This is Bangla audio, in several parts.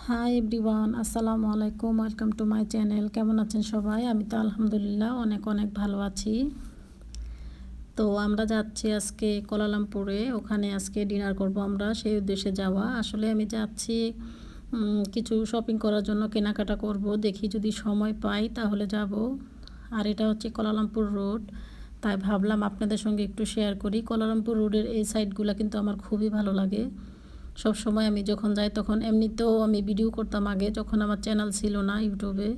হাই এভরিওয়ান, আসসালামু আলাইকুম। Welcome to my channel. কেমন আছেন সবাই? আমি তো আলহামদুলিল্লাহ অনেক অনেক ভালো আছি। তো আমরা যাচ্ছি আজকে কুয়ালালামপুরে। ওখানে আজকে ডিনার করব আমরা, সেই উদ্দেশ্যে যাওয়া। আসলে আমি যাচ্ছি কিছু শপিং করার জন্য, কেনাকাটা করব। দেখি যদি সময় পাই তাহলে যাব। আর এটা হচ্ছে কুয়ালালামপুর রোড, তাই ভাবলাম আপনাদের সঙ্গে একটু শেয়ার করি। কুয়ালালামপুর রোডের এই সাইডগুলো কিন্তু আমার খুবই ভালো লাগে। সব সময় আমি যখন যাই তখন এমনিতেও আমি ভিডিও করতাম আগে, যখন আমার চ্যানেল ছিল না ইউটিউবে।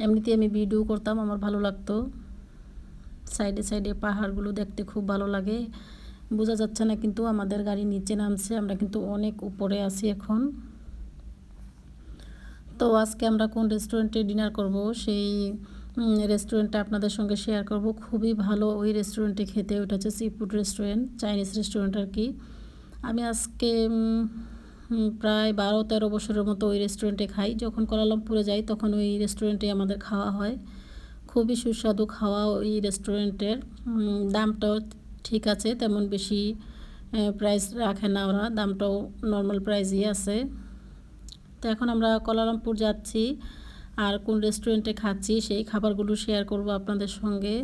এমনিতেই আমি ভিডিও করতাম, আমার ভালো লাগতো। সাইডে সাইডে পাহাড়গুলো দেখতে খুব ভালো লাগে। বোঝা যাচ্ছে না কিন্তু আমাদের গাড়ি নিচে নামছে, আমরা কিন্তু অনেক উপরে আছি এখন। তো আজকে আমরা কোন রেস্টুরেন্টে ডিনার করব সেই রেস্টুরেন্টটা আপনাদের সঙ্গে শেয়ার করব। খুবই ভালো ওই রেস্টুরেন্টে খেতে। ওটা হচ্ছে seafood restaurant, Chinese restaurant আর কি। আমি আজকে প্রায় 12-13 বছরের মতো ওই রেস্টুরেন্টে খাই। যখন কুয়ালালামপুরে যাই তখন ওই রেস্টুরেন্টে আমাদের খাওয়া হয়। খুবই সুস্বাদু খাওয়া ওই রেস্টুরেন্টের। দামটাও ঠিক আছে, তেমন বেশি প্রাইস রাখে না ওরা, দামটাও নর্মাল প্রাইসই আছে। তো এখন আমরা কুয়ালালামপুর যাচ্ছি, আর কোন রেস্টুরেন্টে খাচ্ছি সেই খাবারগুলো শেয়ার করব আপনাদের সঙ্গে।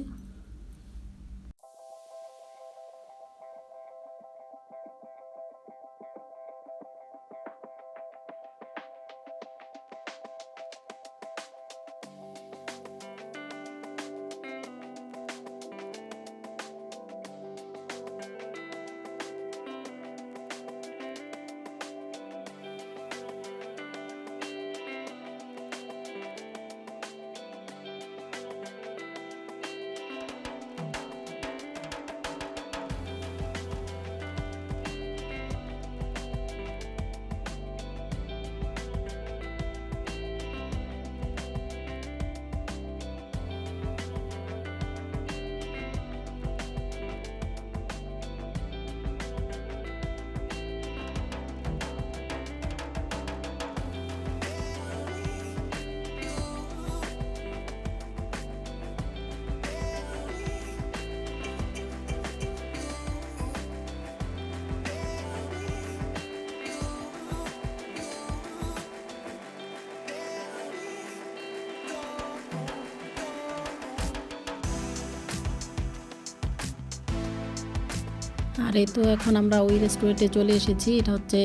আর এই তো এখন আমরা ওই রেস্টুরেন্টে চলে এসেছি। এটা হচ্ছে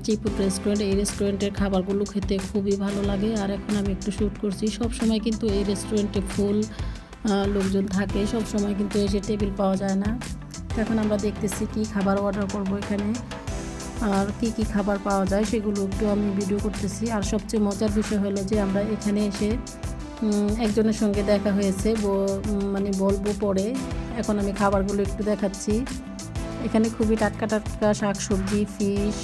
সি ফুড রেস্টুরেন্ট। এই রেস্টুরেন্টের খাবারগুলো খেতে খুবই ভালো লাগে। আর এখন আমি একটু শ্যুট করছি। সব সময় কিন্তু এই রেস্টুরেন্টে ফুল লোকজন থাকে, সব সময় কিন্তু এসে টেবিল পাওয়া যায় না। তো এখন আমরা দেখতেছি কি খাবার অর্ডার করব এখানে, আর কি কি খাবার পাওয়া যায় সেগুলো একটু আমি ভিডিও করতেছি। আর সবচেয়ে মজার বিষয় হলো যে আমরা এখানে এসে একজনের সঙ্গে দেখা হয়েছে, মানে বলবো পরে। এখন আমি খাবারগুলো একটু দেখাচ্ছি। এখানে খুবই টাটকা টাটকা শাকসবজি, ফিশ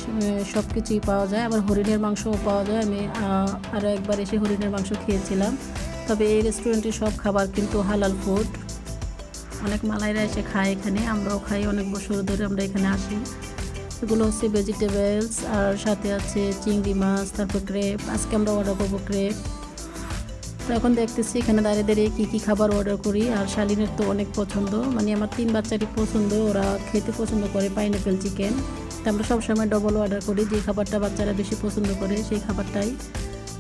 সব কিছুই পাওয়া যায়। আবার হরিণের মাংসও পাওয়া যায়। আমি আরও একবার এসে হরিণের মাংস খেয়েছিলাম। তবে এই রেস্টুরেন্টের সব খাবার কিন্তু হালাল ফুড। অনেক মালাইরা এসে খায় এখানে, আমরাও খাই, অনেক বছর ধরে আমরা এখানে আসি। এগুলো হচ্ছে ভেজিটেবলস, আর সাথে আছে চিংড়ি মাছ, তারপর ক্রেপ। আজকে আমরা অর্ডার করবো ক্রেপ। তো এখন দেখতেছি এখানে দাঁড়িয়ে দাঁড়িয়ে কী কী খাবার অর্ডার করি। আর শালিনের তো অনেক পছন্দ, মানে আমার 3 বাচ্চারই পছন্দ, ওরা খেতে পছন্দ করে পাইনঅ্যাপেল চিকেন। তো আমরা সবসময় ডবল অর্ডার করি, যে খাবারটা বাচ্চারা বেশি পছন্দ করে সেই খাবারটাই।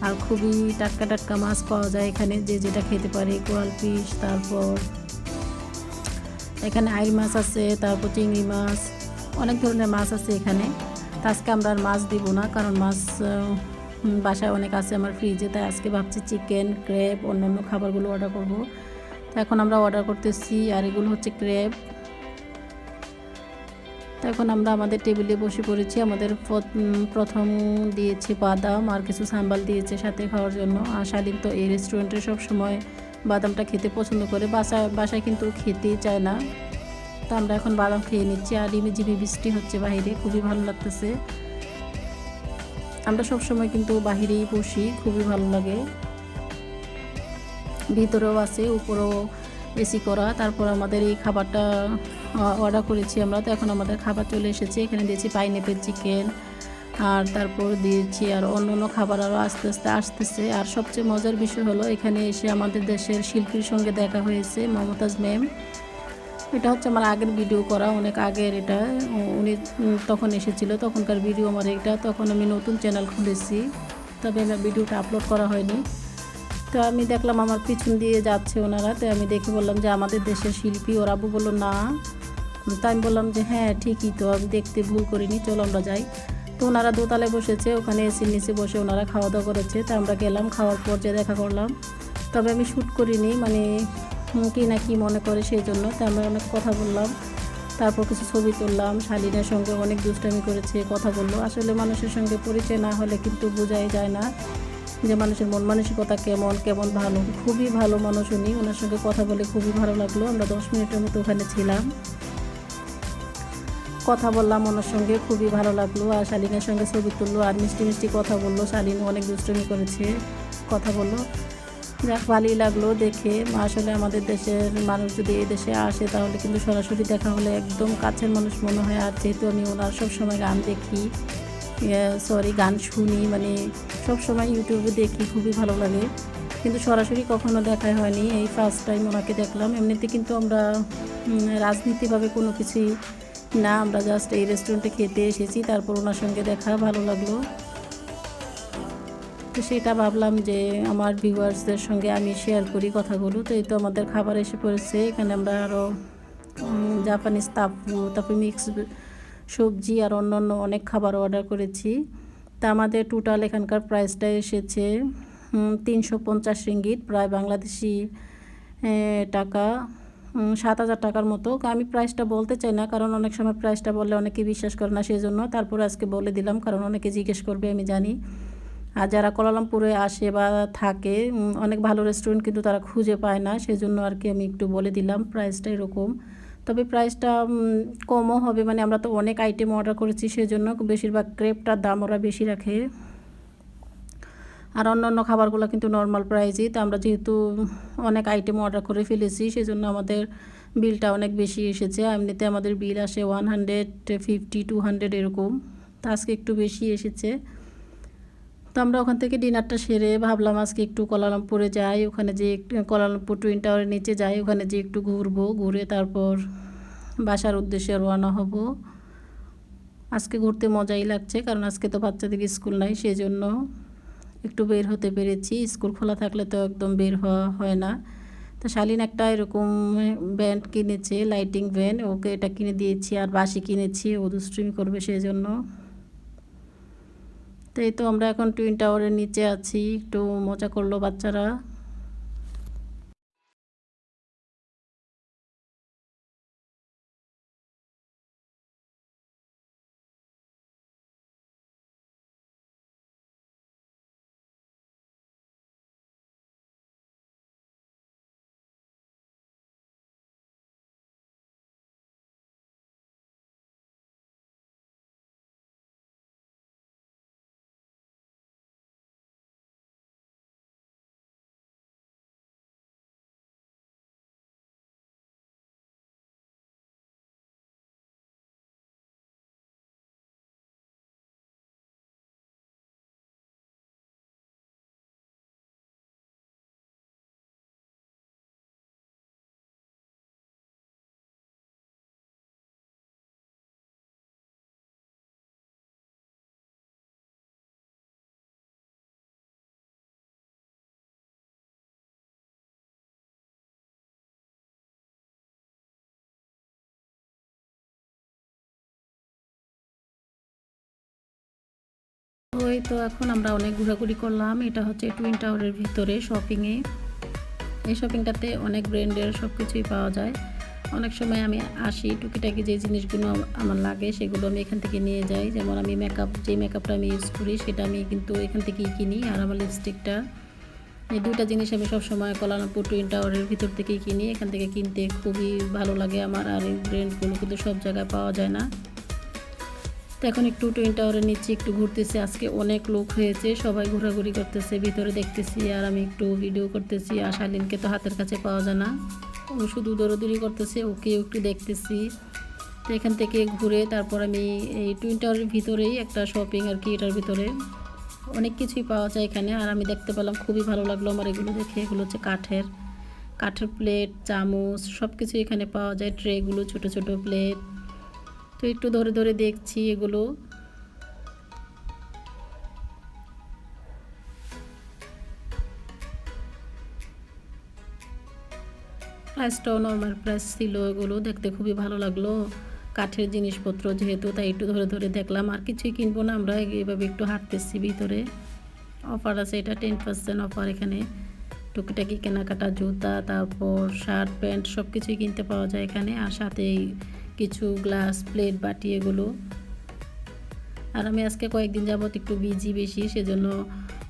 আর খুবই টাটকা টাটকা মাছ পাওয়া যায় এখানে, যে যেটা খেতে পারে। কোরাল ফিশ, তারপর এখানে আইল মাছ আছে, তারপর চিংড়ি মাছ, অনেক ধরনের মাছ আছে এখানে। তো আজকে আমরা আর মাছ দিব না, কারণ মাছ বাসায় অনেক আছে আমার ফ্রিজে। তাই আজকে ভাবছি চিকেন, ক্রেব, অন্যান্য খাবারগুলো অর্ডার করব। তো এখন আমরা অর্ডার করতেছি। আর এগুলো হচ্ছে ক্রেব। তো এখন আমরা আমাদের টেবিলে বসে পড়েছি। আমাদের প্রথম দিয়েছে বাদাম, আর কিছু সাম্বাল দিয়েছে সাথে খাওয়ার জন্য। আর শালীন তো এই রেস্টুরেন্টে সব সময় বাদামটা খেতে পছন্দ করে, বাসায় কিন্তু খেতেই চায় না। তো আমরা এখন বাদাম খেয়ে নিচ্ছি। আর ঝিমিঝিমি বৃষ্টি হচ্ছে বাইরে, খুবই ভালো লাগতেছে। আমরা সবসময় কিন্তু বাহিরেই বসি, খুবই ভালো লাগে। ভিতরেও আছে, উপরেও এসি করা। তারপর আমাদের এই খাবারটা অর্ডার করেছি আমরা। তো এখন আমাদের খাবার চলে এসেছে। এখানে দিয়েছি পাইনঅ্যাপেল চিকেন, আর তারপর দিয়েছি আর অন্য খাবার আরও আস্তে আস্তে আসতেছে। আর সবচেয়ে মজার বিষয় হলো এখানে এসে আমাদের দেশের শিল্পীর সঙ্গে দেখা হয়েছে, মমতাজ ম্যাম। এটা হচ্ছে আমার আগের ভিডিও করা, অনেক আগের এটা। উনি তখন এসেছিল, তখনকার ভিডিও আমার এটা। তখন আমি নতুন চ্যানেল খুলেছি। তবে আমার ভিডিওটা আপলোড করা হয়নি। তো আমি দেখলাম আমার পিছন দিয়ে যাচ্ছে ওনারা, তো আমি দেখে বললাম যে আমাদের দেশের শিল্পী। ওর আব্বু বললো না। তো আমি বললাম যে হ্যাঁ ঠিকই তো, আমি দেখতে ভুল করিনি, চলো আমরা যাই। তো ওনারা দোতলায় বসেছে, ওখানে এসির নিচে বসে ওনারা খাওয়া দাওয়া করেছে। তো আমরা গেলাম, খাওয়ার পর যে দেখা করলাম, তবে আমি শ্যুট করিনি, মানে কি না কি মনে করে সেই জন্য। তো আমরা অনেক কথা বললাম, তারপর কিছু ছবি তুললাম। শালীনের সঙ্গে অনেক দুষ্টামি করেছে, কথা বললো। আসলে মানুষের সঙ্গে পরিচয় না হলে কিন্তু বোঝাই যায় না যে মানুষের মন মানসিকতা কেমন কেমন। ভালো, খুবই ভালো মানুষ উনি। ওনার সঙ্গে কথা বলে খুবই ভালো লাগলো। আমরা 10 মিনিটের মতো ওখানে ছিলাম, কথা বললাম ওনার সঙ্গে, খুবই ভালো লাগলো। আর শালীনের সঙ্গে ছবি তুললো আর মিষ্টি মিষ্টি কথা বললো। শালীন অনেক দুষ্টুমি করেছে, কথা বললো। যাক, ভালোই লাগলো দেখে। আসলে আমাদের দেশের মানুষ যদি এই দেশে আসে তাহলে কিন্তু সরাসরি দেখা হলে একদম কাছের মানুষ মনে হয়। আর যেহেতু আমি ওনার সবসময় গান দেখি, গান শুনি, মানে সবসময় ইউটিউবে দেখি, খুবই ভালো লাগে, কিন্তু সরাসরি কখনো দেখা হয়নি। এই ফার্স্ট টাইম ওনাকে দেখলাম। এমনিতে কিন্তু আমরা রাজনীতিভাবে কোনো কিছুই না, আমরা জাস্ট এই রেস্টুরেন্টে খেতে এসেছি, তারপর ওনার সঙ্গে দেখা, ভালো লাগলো। তো সেটা ভাবলাম যে আমার ভিউয়ার্সদের সঙ্গে আমি শেয়ার করি কথাগুলো। তো এই তো আমাদের খাবার এসে পড়েছে। এখানে আমরা আরও জাপানিজ তাপু, তারপর মিক্স সবজি আর অন্যান্য অনেক খাবার অর্ডার করেছি। তা আমাদের টোটাল এখানকার প্রাইসটা এসেছে 350 রিঙ্গিট, প্রায় বাংলাদেশি টাকা 7,000 টাকার মতো। আমি প্রাইসটা বলতে চাই না, কারণ অনেক সময় প্রাইসটা বললে অনেকে বিশ্বাস করে না, সেই জন্য তারপরে আজকে বলে দিলাম, কারণ অনেকে জিজ্ঞেস করবে, আমি জানি। আর যারা কুয়ালালামপুরে আসে বা থাকে, অনেক ভালো রেস্টুরেন্ট কিন্তু তারা খুঁজে পায় না, সেজন্য আর কি আমি একটু বলে দিলাম প্রাইসটা এরকম। তবে প্রাইসটা কমও হবে, মানে আমরা তো অনেক আইটেম অর্ডার করেছি, সেজন্য বেশিরভাগ ক্রেপটার দাম ওরা বেশি রাখে। আর অন্য অন্য খাবারগুলো কিন্তু নর্মাল প্রাইসই। তো আমরা যেহেতু অনেক আইটেম অর্ডার করে ফেলেছি, সেজন্য আমাদের বিলটা অনেক বেশি এসেছে। এমনিতে আমাদের বিল আসে 150-200 এরকম, তো আজকে একটু বেশি এসেছে। তো আমরা ওখান থেকে ডিনারটা সেরে ভাবলাম আজকে একটু কুয়ালালামপুরে যাই, ওখানে যে কুয়ালালামপুর টুইন টাওয়ারের নিচে যাই, ওখানে যে একটু ঘুরবো, ঘুরে তারপর বাসার উদ্দেশ্যে রওনা হব। আজকে ঘুরতে মজাই লাগছে, কারণ আজকে তো বাচ্চাদের স্কুল নাই, সেজন্য একটু বের হতে পেরেছি। স্কুল খোলা থাকলে তো একদম বের হওয়া হয় না। তো শালীন একটা এরকম ব্যান্ড কিনেছে, লাইটিং ভ্যান, ওকে এটা কিনে দিয়েছি। আর বাসি কিনেছি, ও দুষ্টুমি করবে সেই জন্য। তো এই তো আমরা এখন টুইন টাওয়ারের নিচে আছি, একটু মজা করলো বাচ্চারা। ওই তো এখন আমরা অনেক ঘোরাঘুরি করলাম। এটা হচ্ছে টুইন টাওয়ারের ভিতরে শপিংয়ে। এই শপিংটাতে অনেক ব্র্যান্ডের সব কিছুই পাওয়া যায়। অনেক সময় আমি আসি, টুকিটাকি যে জিনিসগুলো আমার লাগে সেগুলো আমি এখান থেকে নিয়ে যাই। যেমন আমি যে মেকআপটা আমি ইউজ করি সেটা আমি কিন্তু এখান থেকেই কিনি। আর আমার লিপস্টিকটা, এই দুইটা জিনিস আমি সবসময় কুয়ালালামপুর টুইন টাওয়ারের ভিতর থেকেই কিনি। এখান থেকে কিনতে খুবই ভালো লাগে আমার। আর এই ব্র্যান্ডগুলো কিন্তু সব জায়গায় পাওয়া যায় না। তো এখন একটু টুইন টাওয়ারের নিচে একটু ঘুরতেছি। আজকে অনেক লোক হয়েছে, সবাই ঘোরাঘুরি করতেছে, ভিতরে দেখতেছি আর আমি একটু ভিডিও করতেছি। আর শালীনকে তো হাতের কাছে পাওয়া যায় না, ও শুধু দৌড়াদৌড়ি করতেছে, ওকেও একটু দেখতেছি। তো এখান থেকে ঘুরে তারপর আমি এই টুইন টাওয়ারের ভিতরেই একটা শপিং আর কি, এটার ভিতরে অনেক কিছুই পাওয়া যায় এখানে। আর আমি দেখতে পেলাম, খুবই ভালো লাগলো আমার এগুলো দেখে। এগুলো হচ্ছে কাঠের প্লেট, চামচ, সব কিছু এখানে পাওয়া যায়। ট্রেগুলো, ছোট ছোট প্লেট। তো একটু ধরে ধরে দেখছি এগুলো। প্রাইসটাও নরমাল প্রাইস ছিল, এগুলো দেখতে খুবই ভালো লাগলো। কাঠের জিনিসপত্র যেহেতু, তাই একটু ধরে ধরে দেখলাম। আর কিছুই কিনবো না, আমরা এইভাবে একটু হাঁটতেছি ভিতরে। অফার আছে, এটা 10% অফার। এখানে টুকিটাকি কেনাকাটা, জুতা, তারপর শার্ট প্যান্ট সব কিছুই কিনতে পাওয়া যায় এখানে। আর সাথেই কিছু গ্লাস প্লেট বাটি এগুলো। আর আমি আজকে কয়েকদিন যাবত একটু বিজি বেশি, সেজন্য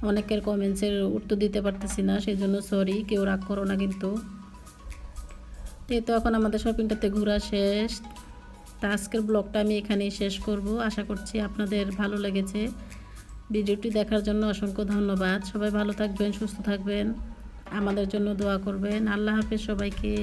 অনেকের কমেন্টসের উত্তর দিতে পারতেছি না, সেজন্য সরি, কেউ রাগ করো না কিন্তু। তো এখন আমাদের শপিংটাতে ঘোরা শেষ। তা আজকের ব্লগটা আমি এখানেই শেষ করব। আশা করছি আপনাদের ভালো লেগেছে। ভিডিওটি দেখার জন্য অসংখ্য ধন্যবাদ। সবাই ভালো থাকবেন, সুস্থ থাকবেন, আমাদের জন্য দোয়া করবেন। আল্লাহ হাফেজ সবাইকে।